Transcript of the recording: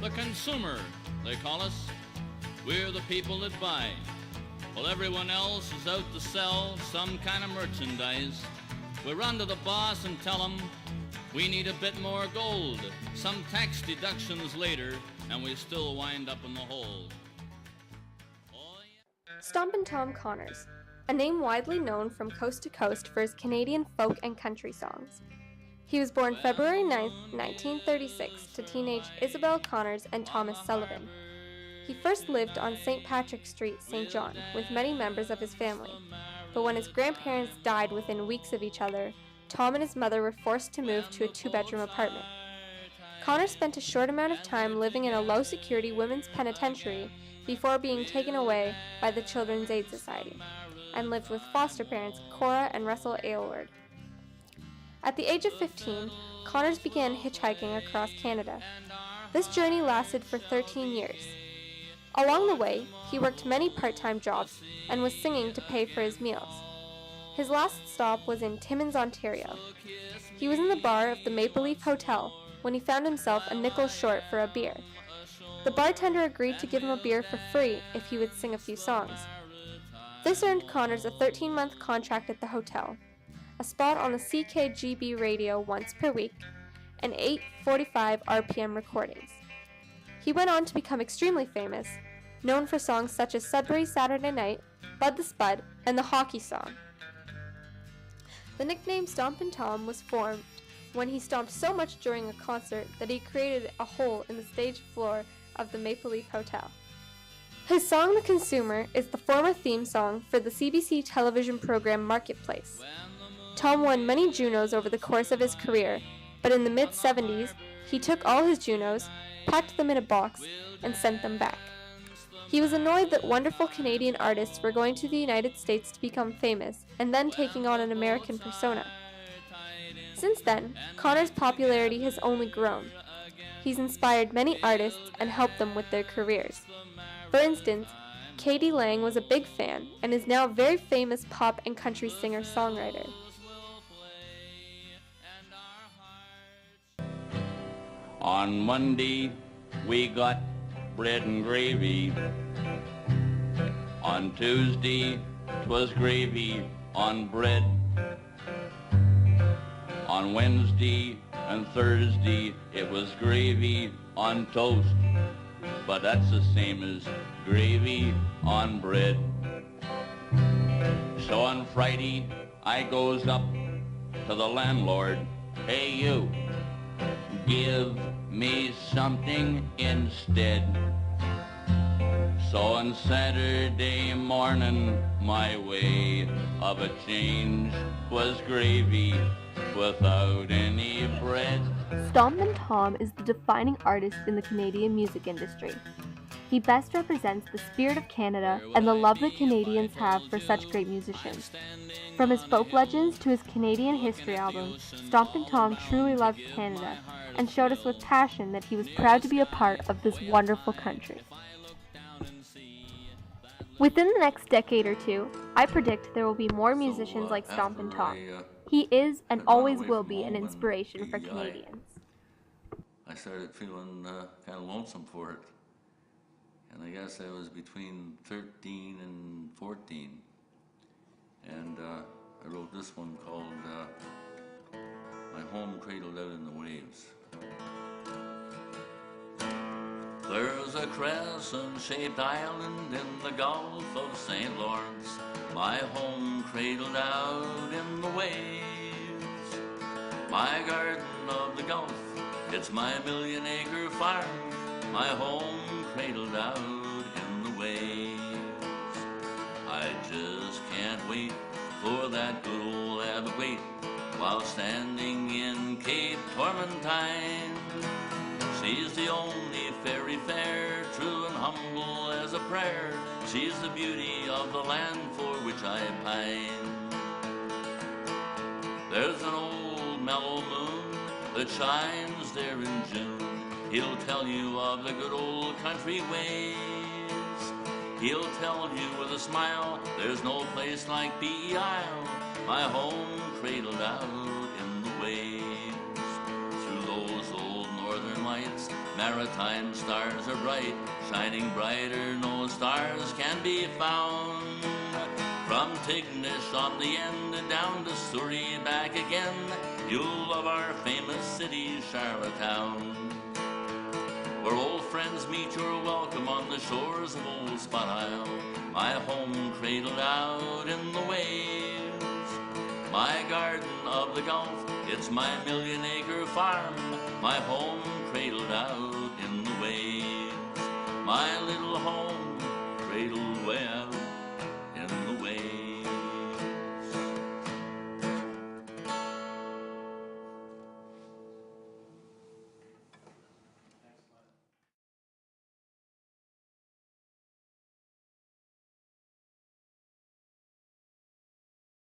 The consumer, they call us. We're the people that buy. While everyone else is out to sell some kind of merchandise, we run to the boss and tell him we need a bit more gold, some tax deductions later, and we still wind up in the hole. Stompin Tom Connors, a name widely known from coast to coast for his Canadian folk and country songs. He was born February 9, 1936, to teenage Isabel Connors and Thomas Sullivan. He first lived on St. Patrick Street, St. John, with many members of his family, but when his grandparents died within weeks of each other, Tom and his mother were forced to move to a two-bedroom apartment. Connors spent a short amount of time living in a low-security women's penitentiary before being taken away by the Children's Aid Society, and lived with foster parents Cora and Russell Aylward. At the age of 15, Connors began hitchhiking across Canada. This journey lasted for 13 years. Along the way, he worked many part-time jobs and was singing to pay for his meals. His last stop was in Timmins, Ontario. He was in the bar of the Maple Leaf Hotel when he found himself a nickel short for a beer. The bartender agreed to give him a beer for free if he would sing a few songs. This earned Connors a 13-month contract at the hotel, a spot on the CKGB radio once per week, and 8:45 RPM recordings. He went on to become extremely famous, known for songs such as Sudbury Saturday Night, Bud the Spud, and the Hockey Song. The nickname Stompin' Tom was formed when he stomped so much during a concert that he created a hole in the stage floor of the Maple Leaf Hotel. His song, The Consumer, is the former theme song for the CBC television program Marketplace. Tom won many Junos over the course of his career, but in the mid-70s, he took all his Junos, packed them in a box, and sent them back. He was annoyed that wonderful Canadian artists were going to the United States to become famous and then taking on an American persona. Since then, Connors' popularity has only grown. He's inspired many artists and helped them with their careers. For instance, Katie Lang was a big fan and is now a very famous pop and country singer-songwriter. On Monday, we got bread and gravy. On Tuesday, 'twas gravy on bread. On Wednesday and Thursday, it was gravy on toast. But that's the same as gravy on bread. So on Friday, I goes up to the landlord. Hey, you, give me something instead. So on Saturday morning, my way of a change was gravy without any bread. Stompin' Tom is the defining artist in the Canadian music industry. He best represents the spirit of Canada and the love that Canadians have for such great musicians. From his folk legends to his Canadian history album, Stompin' Tom truly loved Canada and showed us with passion that he was proud to be a part of this wonderful country. Within the next decade or two, I predict there will be more musicians like Stompin' Tom. He is and always will be an inspiration for Canadians. I started feeling kind of lonesome for it. And I guess I was between 13 and 14. And I wrote this one called My Home Cradled Out in the Waves. There's a crescent-shaped island in the Gulf of St. Lawrence, my home cradled out in the waves. My garden of the Gulf, it's my 1,000,000-acre farm, my home cradled out in the waves. I just can't wait for that good old Abbot while standing in Cape Tormentine. She's the only fairy fair, true and humble as a prayer. She's the beauty of the land for which I pine. There's an old mellow moon that shines there in June. He'll tell you of the good old country ways. He'll tell you with a smile, there's no place like P.E. Isle, my home cradled out in the waves. Through those old northern lights, Maritime stars are bright, shining brighter, no stars can be found. From Tignish on the end, down to Surrey, back again, you'll love our famous city, Charlottetown. Where old friends meet, you're welcome on the shores of old Spot Isle, my home cradled out in the waves. My garden of the Gulf, it's my million-acre farm, my home cradled out